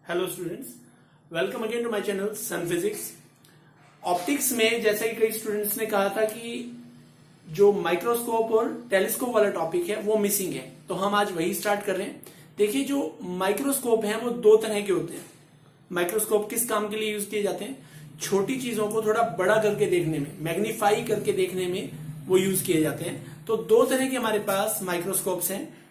Hello students, welcome again to my channel Sun Physics. Optics में जैसे कि कई स्टूडेंट्स ने कहा था कि जो माइक्रोस्कोप और टेलीस्कोप वाला टॉपिक है वो मिसिंग है, तो हम आज वही स्टार्ट कर रहे हैं। देखिए, जो माइक्रोस्कोप है वो दो तरह के होते हैं। माइक्रोस्कोप किस काम के लिए यूज किए जाते हैं? छोटी चीजों को थोड़ा बड़ा करके देखने में, मैग्नीफाई करके देखने में वो यूज किए जाते हैं। तो दो तरह के हमारे पास माइक्रोस्कोप्स हैं।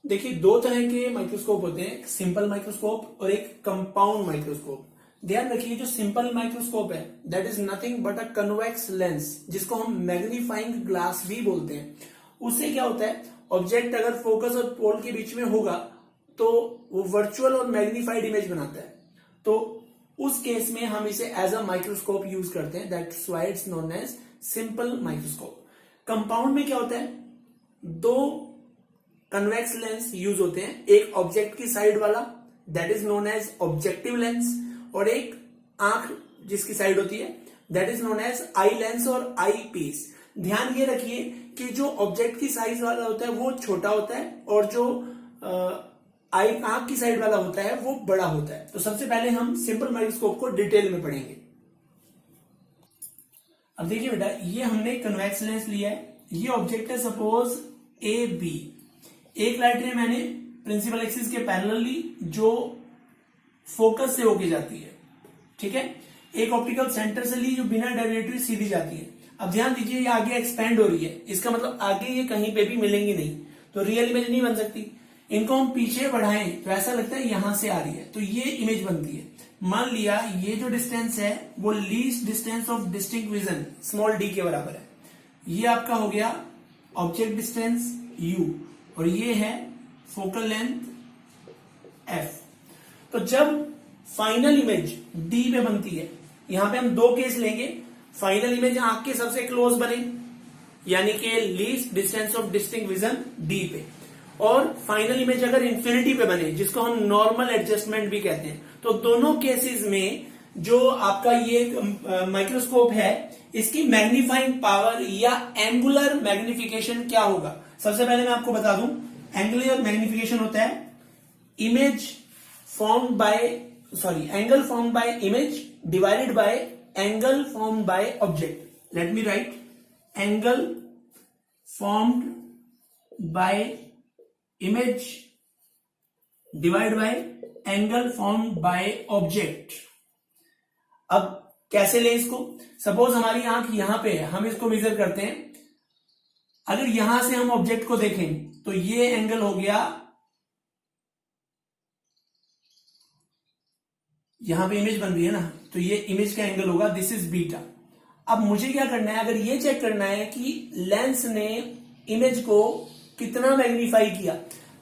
देखिए, दो तरह के माइक्रोस्कोप होते हैं, एक सिंपल माइक्रोस्कोप और एक कंपाउंड माइक्रोस्कोप। ध्यान रखिए, जो सिंपल माइक्रोस्कोप है that is nothing but a convex lens, जिसको हम मैग्नीफाइंग ग्लास भी बोलते हैं। उससे क्या होता है, ऑब्जेक्ट अगर फोकस और पोल के बीच में होगा तो वो वर्चुअल और मैग्नीफाइड इमेज बनाता है। तो उस केस में हम इसे एज अ माइक्रोस्कोप यूज करते हैं, that's why it's known as simple microscope. Compound में क्या होता है, दो कन्वेक्स लेंस यूज होते हैं, एक ऑब्जेक्ट की साइड वाला that is known as objective lens, और एक आंख जिसकी साइड होती है that is known as eye lens और आई पीस। ध्यान ये रखिए कि जो ऑब्जेक्ट की साइज वाला होता है वो छोटा होता है और जो आई आंख की साइड वाला होता है वो बड़ा होता है। तो सबसे पहले हम सिंपल माइक्रोस्कोप को डिटेल में पढ़ेंगे। अब देखिए बेटा, ये हमने कन्वेक्स लेंस लिया है, ये ऑब्जेक्ट है सपोज ए बी। एक लाइट रे मैंने प्रिंसिपल एक्सिस के पैरेलली जो फोकस से होके जाती है, ठीक है। एक ऑप्टिकल सेंटर से ली जो बिना डेरिवेटिव सीधी जाती है। अब ध्यान दीजिए, ये आगे एक्सपेंड हो रही है, इसका मतलब आगे ये कहीं पे भी मिलेंगी नहीं, तो रियल इमेज नहीं बन सकती। इनको हम पीछे बढ़ाएं तो ऐसा लगता है यहां से आ रही है, तो ये इमेज बनती है। मान लिया ये जो डिस्टेंस है वो least distance of distinct vision small D के बराबर है। ये आपका हो गया ऑब्जेक्ट डिस्टेंस u और ये है फोकल लेंथ f। तो जब फाइनल इमेज d पे बनती है, यहां पे हम दो केस लेंगे। फाइनल इमेज आंख के सबसे क्लोज बने, यानी कि least distance of distinct vision d पे, और फाइनल इमेज अगर इंफिनिटी पे बने, जिसको हम नॉर्मल एडजस्टमेंट भी कहते हैं। तो दोनों केसेस में जो आपका ये माइक्रोस्कोप है, इसकी मैग्नीफाइंग पावर या एंगुलर मैग्निफिकेशन क्या होगा? सबसे पहले मैं आपको बता दूं, एंगुलर मैग्निफिकेशन होता है image formed by angle formed by image divided by angle formed by object. Let me right, angle formed by image divide by angle formed by object. अब कैसे ले इसको? सपोज हमारी आंख यहां पे है, हम इसको मेजर करते हैं। अगर यहां से हम ऑब्जेक्ट को देखें तो ये एंगल हो गया, यहां पे इमेज बन रही है ना, तो ये इमेज का एंगल होगा, दिस इज बीटा। अब मुझे क्या करना है, अगर ये चेक करना है कि लेंस ने इमेज को कितना मैग्नीफाई किया,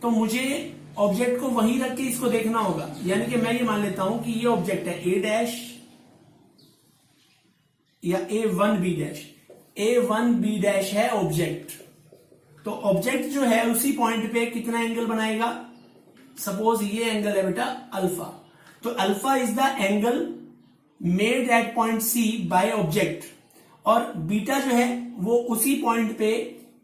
तो मुझे ऑब्जेक्ट को वहीं रख के इसको देखना होगा। यानी कि मैं ये मान लेता हूं कि ये ऑब्जेक्ट है ए डैश या A1B'। A1B' है ऑब्जेक्ट, तो ऑब्जेक्ट जो है उसी पॉइंट पे कितना एंगल बनाएगा? सपोज ये एंगल है बेटा अल्फा, तो alpha is the angle made at point C by object, और बीटा जो है वो उसी पॉइंट पे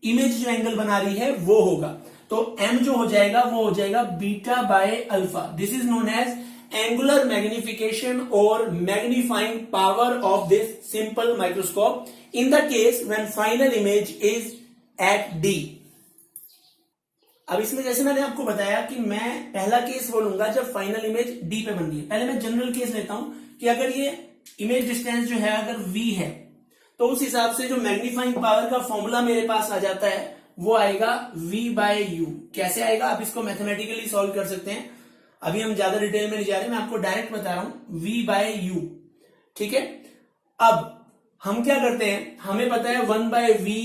इमेज जो एंगल बना रही है वो होगा। तो m जो हो जाएगा वो हो जाएगा beta by alpha. This is known as angular magnification और magnifying power of this simple microscope in the case when final image is at D। अब इसमें जैसे मैंने आपको बताया कि मैं पहला केस बोलूंगा जब फाइनल इमेज D पे बन रही है। पहले मैं जनरल केस लेता हूं कि अगर ये इमेज डिस्टेंस जो है अगर V है, तो उस हिसाब से जो मैग्नीफाइंग पावर का फॉर्मूला मेरे पास आ जाता है वो आएगा V बाय U। कैसे आएगा? आप इसको मैथमेटिकली सॉल्व कर सकते हैं, अभी हम ज्यादा डिटेल में नहीं जा रहे, मैं आपको डायरेक्ट बता रहा हूं, V बाय U, ठीक है। अब हम क्या करते हैं, हमें पता है 1 by V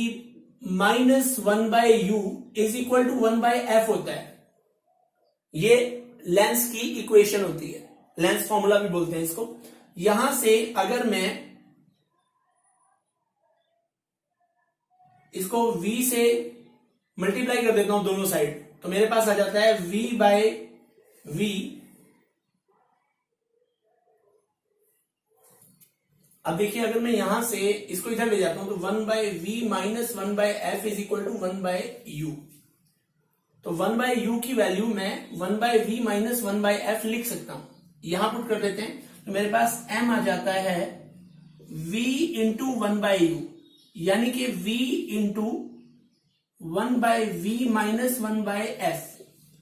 minus 1 by U is equal to 1 by F होता है। ये लेंस की इक्वेशन होती है, लेंस फॉर्मूला भी बोलते हैं इसको। यहां से अगर मैं इसको V से मल्टीप्लाई कर देता हूं दोनों साइड, तो मेरे पास आ जाता है V बाय V। अब देखिए, अगर मैं यहां से इसको इधर ले जाता हूं तो 1 by V minus 1 by F is equal to 1 by U। तो 1/u की वैल्यू मैं 1/v माइनस 1/f लिख सकता हूं। यहां पुट कर देते हैं तो मेरे पास m आ जाता है v इंटू 1/u, यानी कि v into 1/v minus 1/f।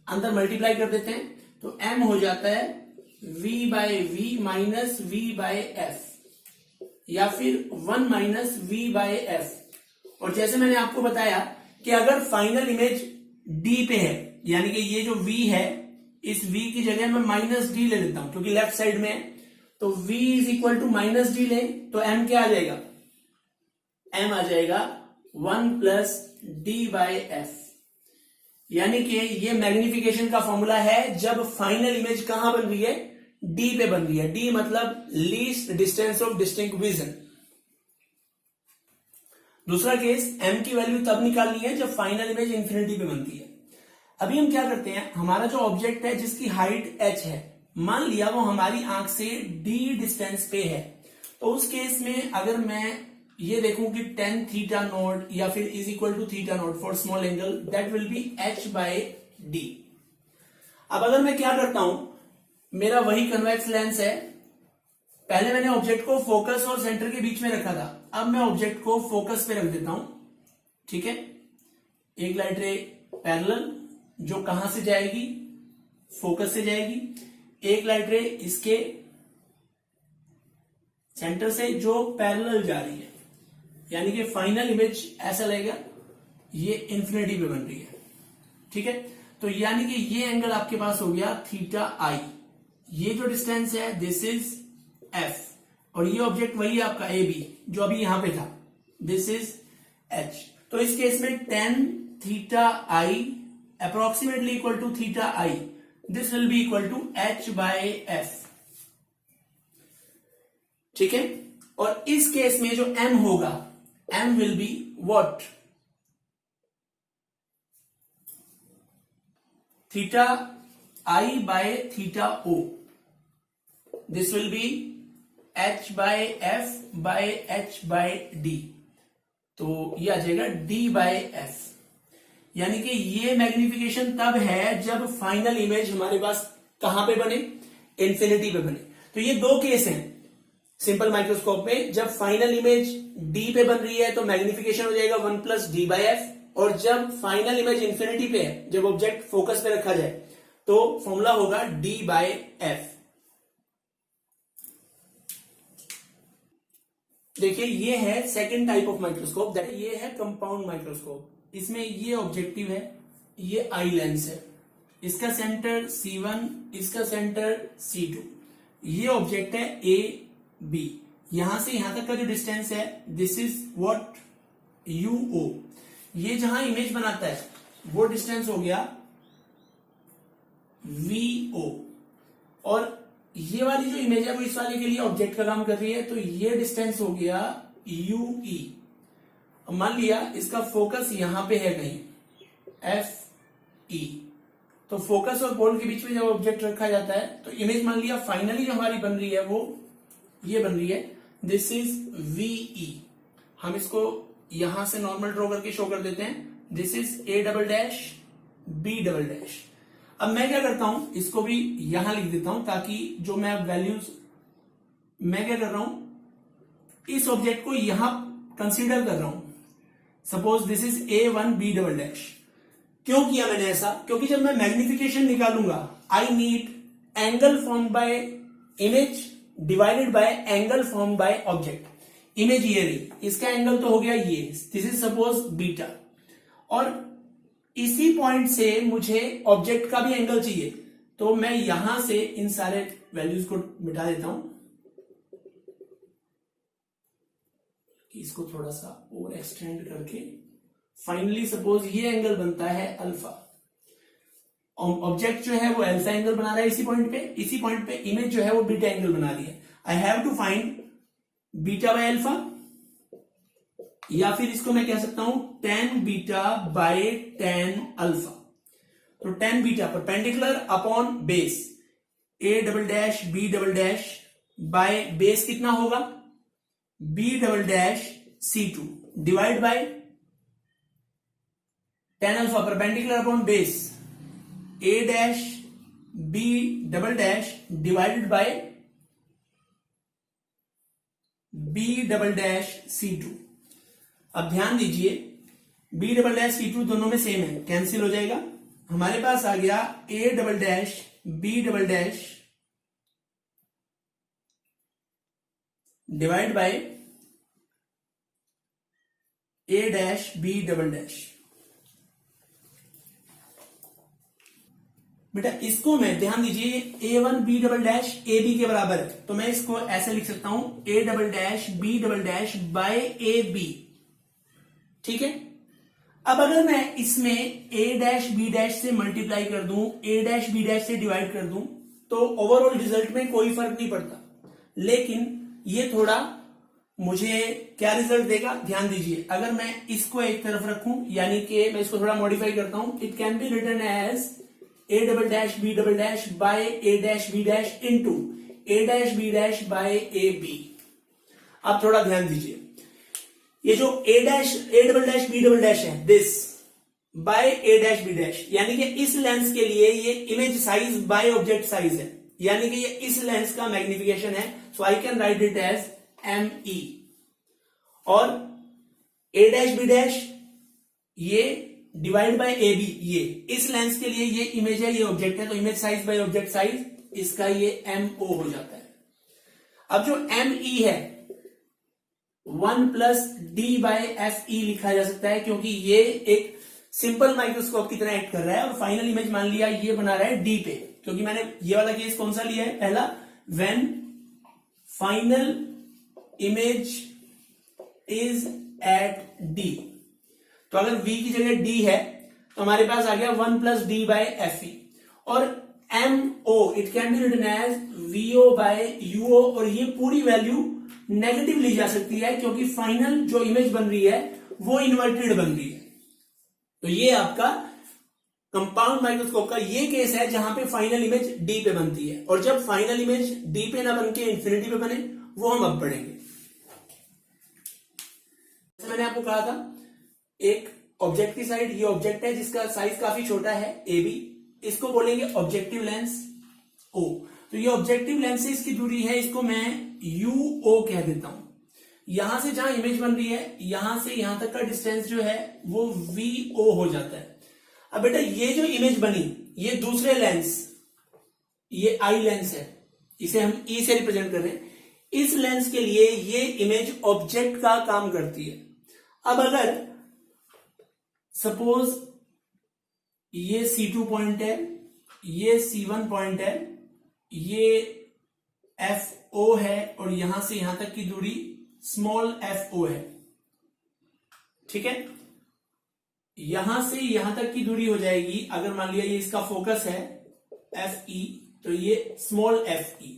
अंदर मल्टीप्लाई कर देते हैं तो m हो जाता है v/v माइनस v/f, या फिर 1 माइनस v/f। और जैसे मैंने आपको बताया कि अगर फाइनल इमेज d पे है, यानी कि ये जो v है, इस v की जगह मैं माइनस d ले लेता हूं क्योंकि लेफ्ट साइड में है, तो v is equal to minus D लें तो m क्या आ जाएगा, m आ जाएगा 1 प्लस d/f। यानी कि ये मैग्निफिकेशन का फॉर्मूला है जब फाइनल इमेज कहां बन रही है, d पे बन रही है। d मतलब least distance of distinct vision. दूसरा केस, m की वैल्यू तब निकालनी है जब फाइनल इमेज इंफिनिटी पे बनती है। अभी हम क्या करते हैं, हमारा जो ऑब्जेक्ट है जिसकी हाइट h है, मान लिया वो हमारी आंख से d डिस्टेंस पे है, तो उस केस में अगर मैं ये देखूं कि tan थीटा नॉट या फिर is equal to theta naught for small angle, that will be h/d। अब अगर मैं क्या करता हूं, मेरा वही कन्वेक्स लेंस है, पहले मैंने ऑब्जेक्ट को फोकस और सेंटर के बीच में रखा था, अब मैं ऑब्जेक्ट को फोकस पे रख देता हूं। ठीक है, एक लाइट रे पैरेलल जो कहां से जाएगी, फोकस से जाएगी, एक लाइट रे इसके सेंटर से जो पैरेलल जा रही है, यानी कि फाइनल इमेज ऐसा लगेगा ये इंफिनिटी पे बन रही है। ठीक है, तो यानी कि ये एंगल आपके पास हो गया θi, ये जो डिस्टेंस है दिस इज f, और ये ऑब्जेक्ट वही है आपका AB जो अभी यहां पे था, दिस इज h। तो इस केस में tan θi approximately equal to θi, this will be equal to h/f। ठीक है, और इस केस में जो m होगा, m will be what, θi/θo, this will B h/f/h/d, तो ये आ जाएगा d/f। यानी कि ये मैग्निफिकेशन तब है जब फाइनल इमेज हमारे पास कहां पे बने, इंफिनिटी पे बने। तो ये दो केस हैं सिंपल माइक्रोस्कोप में, जब फाइनल इमेज d पे बन रही है तो मैग्निफिकेशन हो जाएगा 1 प्लस d/f, और जब फाइनल इमेज इंफिनिटी पे है, जब ऑब्जेक्ट फोकस पे रखा जाए, तो फॉर्मूला होगा d/f। देखिए ये है second type of microscope, that ये है कंपाउंड माइक्रोस्कोप। इसमें ये ऑब्जेक्टिव है, ये आई लेंस है, इसका सेंटर C1, इसका सेंटर C2, ये ऑब्जेक्ट है AB, यहां से यहां तक का जो डिस्टेंस है दिस इज व्हाट UO। ये जहां इमेज बनाता है वो डिस्टेंस हो गया VO, और ये वाली जो इमेज है वो इस वाले के लिए ऑब्जेक्ट का काम कर रही है, तो ये डिस्टेंस हो गया UE। मान लिया इसका फोकस यहां पे है कहीं FE, तो फोकस और पोल के बीच में जब ऑब्जेक्ट रखा जाता है तो इमेज मान लिया फाइनली जो हमारी बन रही है वो ये बन रही है, दिस इज VE। हम इसको यहां से नॉर्मल ड्रॉ करके शो कर देते हैं, दिस इज A'-B'। अब मैं क्या करता हूं, इसको भी यहां लिख देता हूं ताकि जो मैं वैल्यूज, मैं क्या कर रहा हूं, इस ऑब्जेक्ट को यहां कंसीडर कर रहा हूं। Suppose this is A1B'। क्यों किया मैंने ऐसा, क्योंकि जब मैं मैग्निफिकेशन निकालूंगा I need angle form by image divided by angle form by object. Image ये रही, इसका एंगल तो हो गया ये, दिस इज सपोज बीटा, और इसी पॉइंट से मुझे ऑब्जेक्ट का भी एंगल चाहिए, तो मैं यहां से इन सारे वैल्यूज को मिटा देता हूं, इसको थोड़ा सा और एक्सटेंड करके फाइनली सपोज ये एंगल बनता है अल्फा। ऑब्जेक्ट जो है वो अल्फा एंगल बना रहा है इसी पॉइंट पे, इसी पॉइंट पे इमेज जो है वो बीटा एंगल बना रही है। I have to find beta by alpha, या फिर इसको मैं कह सकता हूं tan beta by tan alpha. तो tan beta perpendicular upon base A'-B' by base कितना होगा B'-C2 divide by tan alpha perpendicular upon base A dash B double dash divided by B double dash C2। अब ध्यान दीजिए B double dash C2 दोनों में same है, cancel हो जाएगा। हमारे पास आ गया A double dash B double dash divide by A dash B double dash. बेटा इसको मैं ध्यान दीजिए A1 B double dash A B के बराबर है, तो मैं इसको ऐसे लिख सकता हूं A double dash B double dash by A B. ठीक है, अब अगर मैं इसमें ए डैश बी डैश से मल्टीप्लाई कर दूं, ए डैश बी डैश से डिवाइड कर दूं, तो ओवरऑल रिजल्ट में कोई फर्क नहीं पड़ता। लेकिन ये थोड़ा मुझे क्या रिजल्ट देगा, ध्यान दीजिए। अगर मैं इसको एक तरफ रखूं, यानी कि मैं इसको थोड़ा मॉडिफाई करता हूं, it can be written as a double dash B double dash by A dash B dash into a dash B dash by A b. अब थोड़ा ध्यान दीजिए, ये जो a double dash B double dash है this by A dash B dash, यानी कि इस लेंस के लिए ये image size by object size है, यानी कि ये इस लेंस का मैग्निफिकेशन है। So I can write it as ME। और ए डैश बी डैश ये डिवाइड बाय ए बी, ये इस लेंस के लिए ये इमेज है, ये ऑब्जेक्ट है, तो image size by object size, इसका ये MO हो जाता है। अब जो ME है 1 प्लस डी बाय FE लिखा जा सकता है, क्योंकि ये एक सिंपल माइक्रोस्कोप की तरह एक्ट कर रहा है और फाइनल इमेज मान लिया ये बना रहा है डी पे, क्योंकि मैंने ये वाला केस कौन सा लिया है पहला, when final image is at D. तो अगर V की जगह D है तो हमारे पास आ गया 1 प्लस डी बाय FE। और MO it can be written as VO by UO, और ये पूरी वैल्यू नेगेटिव ली जा सकती है, क्योंकि फाइनल जो इमेज बन रही है वो इन्वर्टेड बन रही है। तो ये आपका कंपाउंड माइक्रोस्कोप का ये केस है जहां पे फाइनल इमेज डी पे बनती है, और जब फाइनल इमेज डी पे ना बन के इंफिनिटी पे बने वो हम अब पढ़ेंगे। मैंने आपको कहा था एक ऑब्जेक्ट की साइड, ये ऑब्जेक्ट है जिसका साइज काफी छोटा है AB, इसको बोलेंगे ऑब्जेक्टिव लेंस O। तो ये ऑब्जेक्टिव लेंस से इसकी दूरी है, इसको मैं UO कह देता हूं। यहां से जहां इमेज बन रही है यहां से यहां तक का डिस्टेंस जो है वो VO हो जाता है। अब बेटा ये जो इमेज बनी ये दूसरे लेंस, ये I लेंस है, इसे हम E से रिप्रेजेंट कर रहे हैं, इस लेंस के लिए ये इमेज ऑब्जेक्ट का काम करती है। अब अगर सपोज ये C2 पॉइंट है, ये C1 पॉइंट है, ये FO है, और यहां से यहां तक की दूरी स्मॉल FO है। ठीक है, यहां से यहां तक की दूरी हो जाएगी, अगर मान लिया ये इसका फोकस है FE, तो ये स्मॉल FE।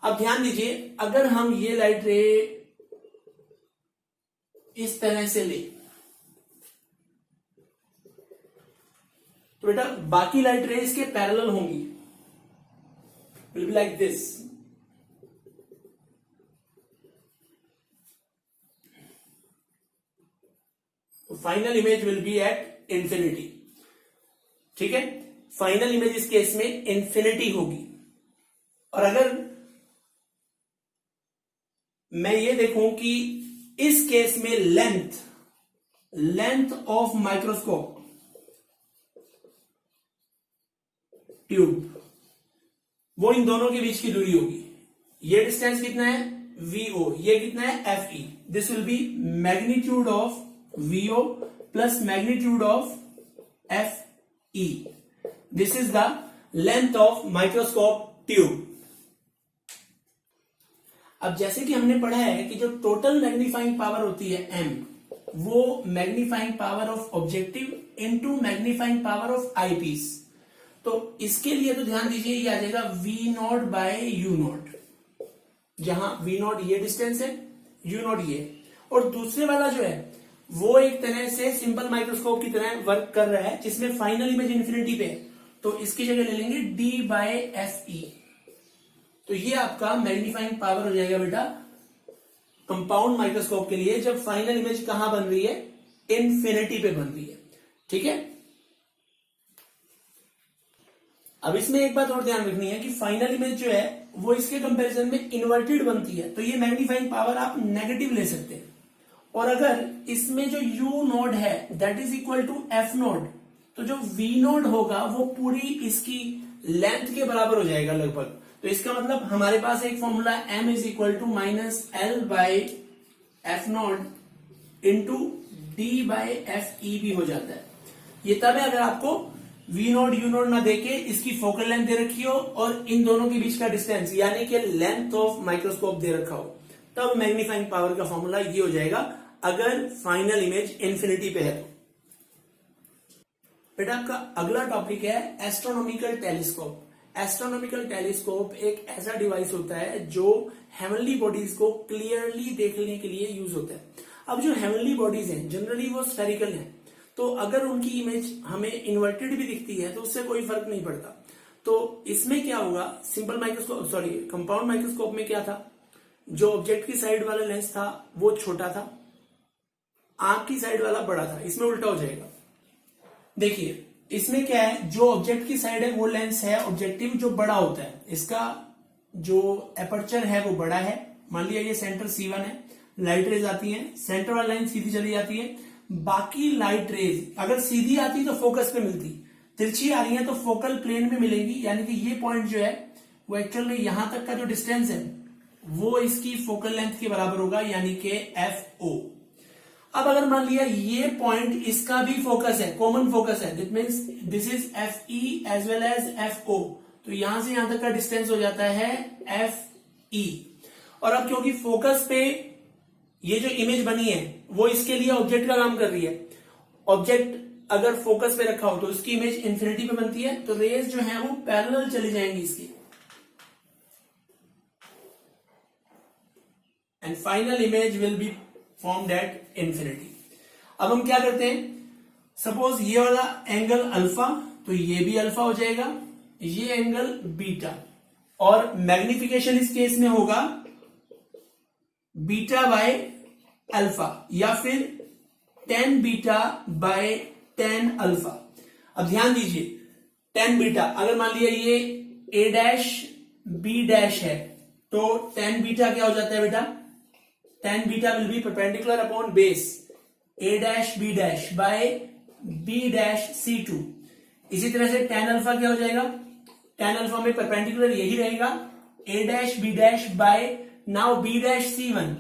अब ध्यान दीजिए, अगर हम ये लाइट रे इस तरह से ले तो बेटा बाकी लाइट रे इसके पैरेलल होंगी, will be like this. Final image will be at infinity. ठीक है, फाइनल इमेज इस केस में इंफिनिटी होगी। और अगर मैं ये देखूं कि इस केस में लेंथ ऑफ माइक्रोस्कोप ट्यूब, वो इन दोनों के बीच की दूरी होगी। ये डिस्टेंस कितना है VO, ये कितना है FE। This will B magnitude of VO plus magnitude of FE। This is the length of microscope tube. अब जैसे कि हमने पढ़ा है कि जो टोटल मैग्नीफाइंग पावर होती है M, वो magnifying power of objective into magnifying power of eyepiece. तो इसके लिए तो ध्यान दीजिए ये आ जाएगा V0 बाय U0, जहां V0 ये डिस्टेंस है, U0 ये, और दूसरे वाला जो है वो एक तरह से सिंपल माइक्रोस्कोप की तरह वर्क कर रहा है, जिसमें फाइनल इमेज इंफिनिटी पे, तो इसकी जगह ले लेंगे D बाय FE। तो ये आपका मैग्नीफाइंग पावर हो जाएगा बेटा कंपाउंड माइक्रोस्कोप के लिए, जब फाइनल इमेज कहां बन रही है, इंफिनिटी पे बन रही है। ठीक है, अब इसमें एक बात और ध्यान रखनी है कि फाइनल इमेज जो है वो इसके कंपैरिजन में इन्वर्टेड बनती है, तो ये मैग्नीफाइंग पावर आप नेगेटिव ले सकते हैं। और अगर इसमें जो u नोड है that is equal to f naught, तो जो v नोड होगा वो पूरी इसकी लेंथ के बराबर हो जाएगा लगभग। तो इसका मतलब हमारे पास एक formula m is equal to minus L by F naught into D by F E भी हो जाता है। ये तब है अगर आपको v नोड u नोड ना देके इसकी फोकल लेंथ दे रखी हो और इन दोनों के बीच का डिस्टेंस यानी कि लेंथ ऑफ माइक्रोस्कोप दे रखा हो, तब मैग्नीफाइंग पावर का फॉर्मूला ये हो जाएगा अगर फाइनल इमेज इंफिनिटी पे है तो। बेटा आपका अगला टॉपिक है एस्ट्रोनॉमिकल टेलीस्कोप। एस्ट्रोनॉमिकल टेलीस्कोप एक ऐसा डिवाइस होता है जो हेवनली बॉडीज को क्लियरली देखने के लिए यूज होता है। अब जो हेवनली बॉडीज हैं जनरली वो स्फेरिकल हैं, तो अगर उनकी इमेज हमें इन्वर्टेड भी दिखती है तो उससे कोई फर्क नहीं पड़ता। तो इसमें क्या होगा, simple microscope sorry compound microscope में क्या था, जो ऑब्जेक्ट की साइड वाला लेंस था वो छोटा था, आंख की साइड वाला बड़ा था। इसमें उल्टा हो जाएगा। देखिए इसमें क्या है, जो ऑब्जेक्ट की साइड है वो लेंस है ऑब्जेक्टिव जो बड़ा होता है, इसका जो एपर्चर है वो बड़ा है। मान लिया ये सेंटर C1 है, लाइट रेज आती है, सेंटर वाला लाइन सीधी चली जाती है, बाकी लाइट रेज अगर सीधी आती तो फोकस पे मिलती, तिरछी आ रही है तो फोकल प्लेन में मिलेंगी, यानी कि ये पॉइंट जो है वो एक्चुअल में यहां तक का जो डिस्टेंस है वो इसकी फोकल लेंथ के बराबर होगा, यानी कि FO। अब अगर मान लिया ये पॉइंट इसका भी फोकस है, कॉमन फोकस है, that means this is FE as well as FO, तो यहां से यहां तक का डिस्टेंस हो जाता है FE। और अब क्योंकि फोकस पे ये जो इमेज बनी है वो इसके लिए ऑब्जेक्ट का काम कर रही है, ऑब्जेक्ट अगर फोकस पे रखा हो तो उसकी इमेज इंफिनिटी पे बनती है, तो रेज जो है वो पैरेलल चली जाएंगी इसकी, and final image will be formed at infinity. अब हम क्या करते हैं, सपोज ये वाला एंगल अल्फा, तो ये भी अल्फा हो जाएगा, ये एंगल बीटा, और मैग्निफिकेशन इस केस में होगा बीटा बाय अल्फा या फिर tan beta by tan alpha. अब ध्यान दीजिए tan बीटा, अगर मान लिया ये a डैश b डैश है तो tan बीटा क्या हो जाता है बेटा, tan beta will be perpendicular upon base a dash b dash by b dash c2। इसी तरह से tan अल्फा क्या हो जाएगा, tan अल्फा में परपेंडिकुलर यही रहेगा a dash b dash bye now b dash c1।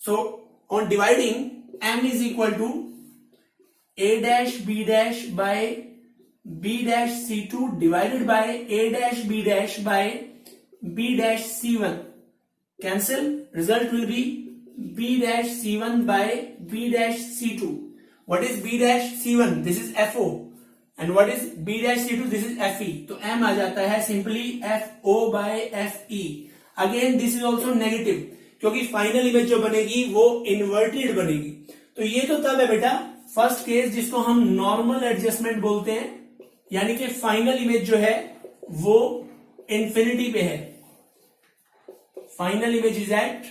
So on dividing, m is equal to a dash b dash by b dash c2 divided by a dash b dash by b dash c1. Cancel. Result will be b dash c1 by b dash c2. What is b dash c1? This is FO. And what is b dash c2? This is FE. तो m आ जाता है simply FO by FE. Again this is also negative, क्योंकि final image जो बनेगी वो inverted बनेगी। तो ये तो तब है बेटा फर्स्ट केस जिसको हम नॉर्मल एडजस्टमेंट बोलते हैं, यानी कि फाइनल इमेज जो है वो इंफिनिटी पे है, फाइनल इमेज इज एट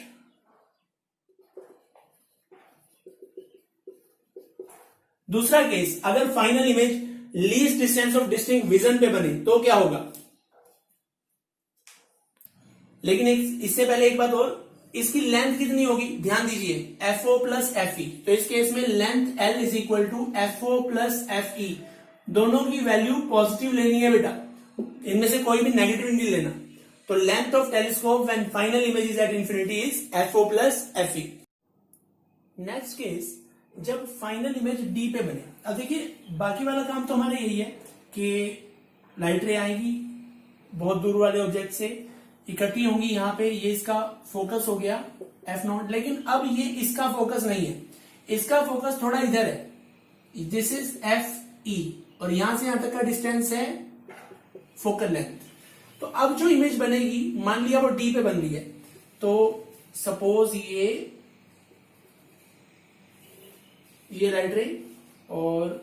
दूसरा केस, अगर final image least distance of distinct vision पे बने तो क्या होगा। लेकिन इससे पहले एक बात और, इसकी लेंथ कितनी होगी, ध्यान दीजिए FO प्लस FE, तो इस केस में length L is equal to FO plus FE। दोनों की वैल्यू पॉजिटिव लेनी है बेटा, इनमें से कोई भी नेगेटिव नहीं लेना। तो length of telescope when final image is at infinity is FO plus FE। Next case जब फाइनल इमेज D पे बने। अब देखिए बाकी वाला काम तो हमारा यही है कि लाइट रे आएगी बहुत दूर वाले ऑब्जेक्ट से, इकट्ठी होंगी यहाँ पे, ये इसका फोकस हो गया F0, लेकिन अब ये इसका फोकस नहीं है, इसका फोकस थोड़ा इधर है, दिस इज FE, और यहां से यहां तक का डिस्टेंस है फोकल लेंथ। तो अब जो इमेज बनेगी, मान लिया वो D पे बन रही है, तो सपोज ये राइट रे और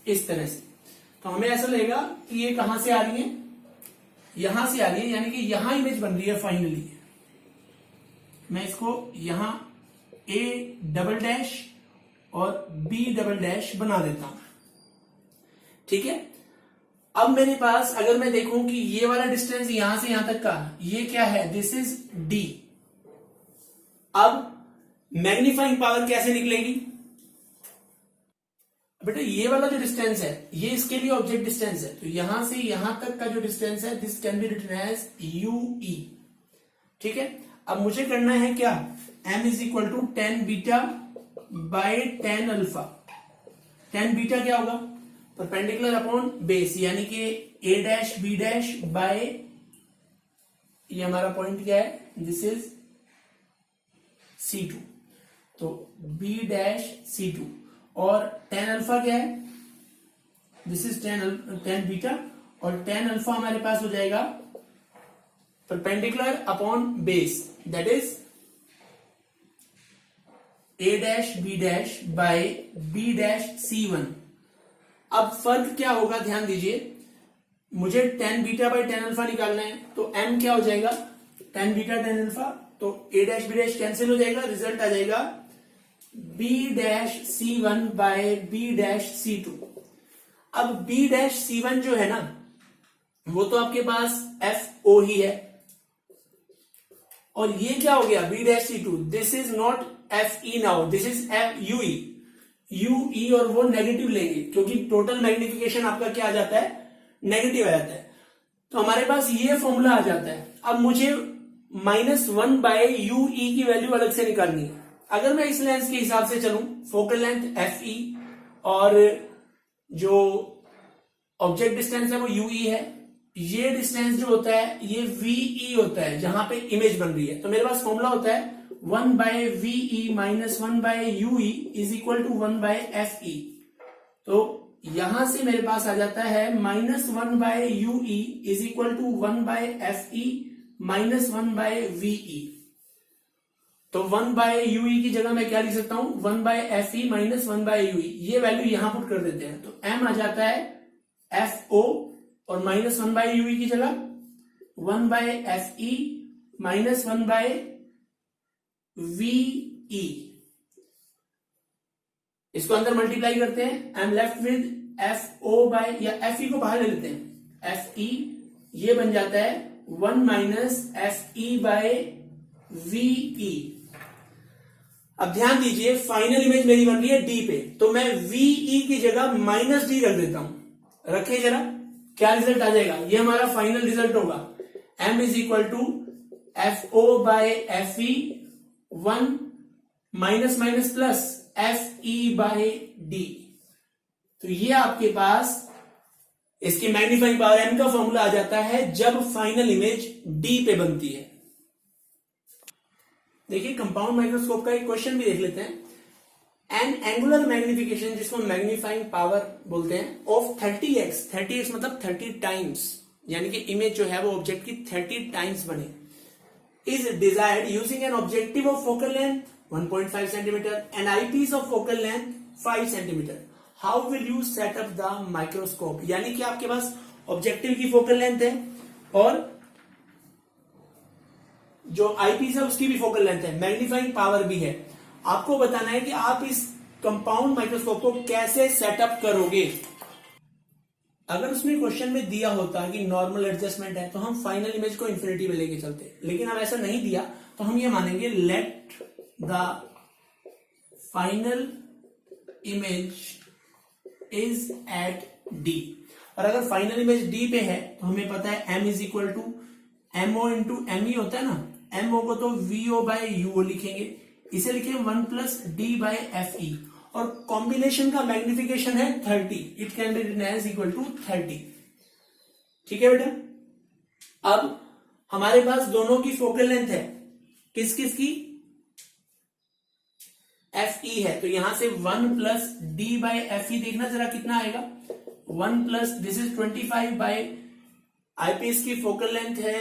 इस तरह से, तो हमें ऐसा लगेगा कि ये कहां से आ रही है, यहां से आ रही है, यानी कि यहां इमेज बन रही है फाइनली। मैं इसको यहां A डबल डैश और B डबल डैश बना देता हूं। ठीक है। अब मेरे पास अगर मैं देखूं कि ये वाला डिस्टेंस यहां से यहां तक का ये क्या है, दिस इज डी। अब मैग्नीफाइंग पावर कैसे निकलेगी बेटा, ये वाला जो डिस्टेंस है ये इसके लिए ऑब्जेक्ट डिस्टेंस है, तो यहां से यहां तक का जो डिस्टेंस है this can be written as UE. ठीक है। अब मुझे करना है क्या, m is equal to tan beta by tan alpha. Tan beta क्या होगा, परपेंडिकुलर अपॉन बेस, यानी कि a dash b dash by, ये हमारा पॉइंट क्या है, दिस इज C2, तो b डैश C2, और टेन अल्फा क्या है, दिस इज टेन बीटा, और टेन अल्फा हमारे पास हो जाएगा perpendicular upon base, that is a dash b dash by b dash C1। अब फर्क क्या होगा, ध्यान दीजिए, मुझे tan beta by tan alpha निकालना है, तो m क्या हो जाएगा, टेन बीटा टेन अल्फा, तो a dash b dash cancel हो जाएगा, रिजल्ट आ जाएगा b dash C1 by b dash C2। अब b डैश C1 जो है ना, वो तो आपके पास FO ही है, और ये क्या हो गया b dash C2, this is not FE now, this is UE। UE और वो नेगेटिव लेंगे क्योंकि टोटल मैग्निफिकेशन आपका क्या आ जाता है, नेगेटिव आ जाता है, तो हमारे पास ये फॉर्मूला आ जाता है। अब मुझे -1 बाय UE की वैल्यू अलग से निकालनी है। अगर मैं इस लेंस के हिसाब से चलूं, फोकल लेंथ FE और जो ऑब्जेक्ट डिस्टेंस है वो UE है, ये डिस्टेंस जो होता है ये VE होता है जहां पे इमेज बन रही है, तो मेरे पास फॉर्मूला होता है 1 by VE minus 1 by UE is equal to 1 by FE। तो यहां से मेरे पास आ जाता है -1 by UE is equal to 1 by FE minus 1 by VE। तो 1 बाय UE की जगह मैं क्या लिख सकता हूं, 1 by FE minus 1 by UE, ये वैल्यू यहां पुट कर देते हैं, तो m आ जाता है FO, और -1 बाय UE की जगह 1 by FE minus 1 by VE। इसको अंदर मल्टीप्लाई करते हैं, I am left with FO by, या FE को बाहर ले लेते हैं, FE ये बन जाता है 1 माइनस FE बाय VE। अब ध्यान दीजिए, फाइनल इमेज मेरी बन रही है D पे, तो मैं VE की जगह -D रख देता हूं। रखिए जरा, क्या रिजल्ट आ जाएगा, ये हमारा फाइनल रिजल्ट होगा, m is equal to FO by FE 1 minus minus plus FE by D। तो ये आपके पास इसकी मैग्नीफाइंग पावर m का फॉर्मूला आ जाता है जब फाइनल इमेज D पे बनती है। देखिए कंपाउंड माइक्रोस्कोप का एक क्वेश्चन भी देख लेते हैं। एन एंगुलर मैग्निफिकेशन, जिसको मैग्नीफाइंग पावर बोलते हैं, ऑफ 30x, 30x मतलब 30 टाइम्स, यानी कि इमेज जो है वो ऑब्जेक्ट की 30 टाइम्स बने, is desired using an objective of focal length 1.5 centimetre and eyepiece of focal length 5 centimetre. How will you set up the microscope, यानी कि आपके पास ऑब्जेक्टिव की फोकल लेंथ है और जो आईपीस है उसकी भी फोकल लेंथ है, मैग्नीफाइंग पावर भी है। आपको बताना है कि आप इस कंपाउंड माइक्रोस्कोप को कैसे सेटअप करोगे। अगर उसमें क्वेश्चन में दिया होता कि नॉर्मल एडजस्टमेंट है तो हम फाइनल इमेज को इंफिनिटी में लेके चलते, लेकिन अब ऐसा नहीं दिया तो हम ये मानेंगे let the final image is at D। और अगर फाइनल इमेज D पे है तो हमें पता है m is equal to MO into ME होता है ना, MO को तो VO बाय UO लिखेंगे, इसे लिखें 1 प्लस D बाय FE, और कॉम्बिनेशन का मैग्निफिकेशन है 30, it can be written as equal to 30। ठीक है बेटा। अब हमारे पास दोनों की फोकल लेंथ है, किस किस की, FE है, तो यहां से 1 प्लस D बाय FE देखना जरा कितना आएगा, 1 plus this is 25 by eyepiece की फोकल लेंथ है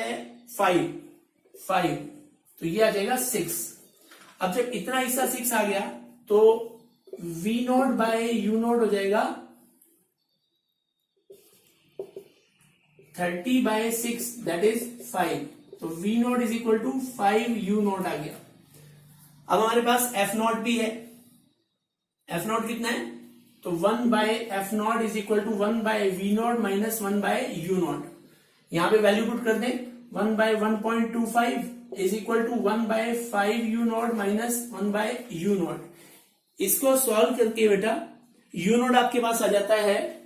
5, तो ये आ जाएगा 6। अब जब इतना हिस्सा 6 आ गया तो V0 बाय U0 हो जाएगा 30 बाय 6, दैट इज 5, तो V0 is equal to 5 U0 आ गया। अब हमारे पास F0 भी है, F0 कितना है, तो 1/f0 is equal to 1/v0 minus 1/u0। यहां पे वैल्यू पुट कर दें, 1/1.25 is equal to 1/5u0 minus 1/u0। इसको सॉल्व करके बेटा u0 आपके पास आ जाता है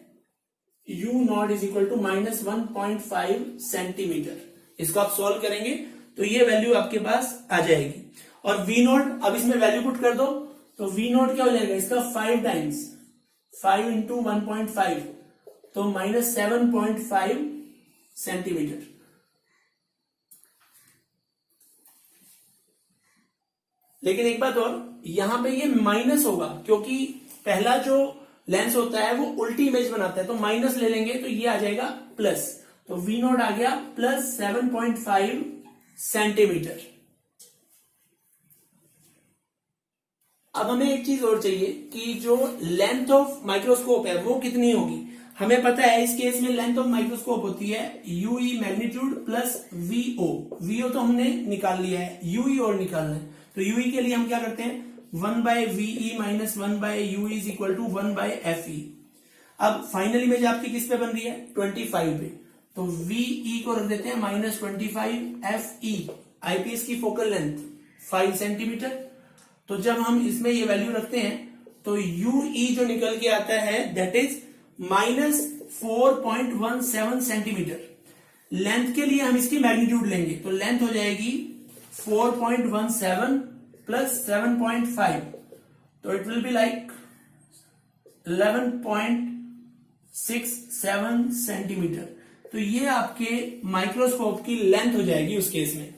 u0 is equal to minus 1.5 centimetre. इसको आप सॉल्व करेंगे तो ये वैल्यू आपके पास आ जाएगी। और v0 अब इसमें वैल्यू पुट कर दो तो v0 क्या हो जाएगा इसका 5 टाइम्स 5 इंटू 1.5 तो माइनस 7.5 सेंटीमीटर। लेकिन एक बात और, यहां पे ये माइनस होगा क्योंकि पहला जो लेंस होता है वो उल्टी इमेज बनाता है, तो माइनस ले लेंगे तो ये आ जाएगा प्लस। तो v0 आ गया प्लस 7.5 सेंटीमीटर। अब हमें एक चीज और चाहिए कि जो लेंथ ऑफ माइक्रोस्कोप है वो कितनी होगी। हमें पता है इस केस में लेंथ ऑफ माइक्रोस्कोप होती है UE magnitude plus VO. VO तो हमने निकाल लिया है, यूई और निकालना है। तो यूई के लिए हम क्या करते हैं 1/VE minus 1/UE is equal to 1/FE। अब फाइनल इमेज आपकी किस पे बन रही है 25 पे, तो VE को रख देते हैं माइनस 25 FE। आईपीएस की फोकल लेंथ 5 सेंटीमीटर। तो जब हम इसमें ये वैल्यू रखते हैं तो UE जो निकल के आता है that is minus 4.17 centimetre. Length के लिए हम इसकी मैग्नीट्यूड लेंगे तो लेंथ हो जाएगी 4.17 प्लस 7.5 तो it will be like 11.67 centimetre. तो ये आपके माइक्रोस्कोप की लेंथ हो जाएगी उस केस में।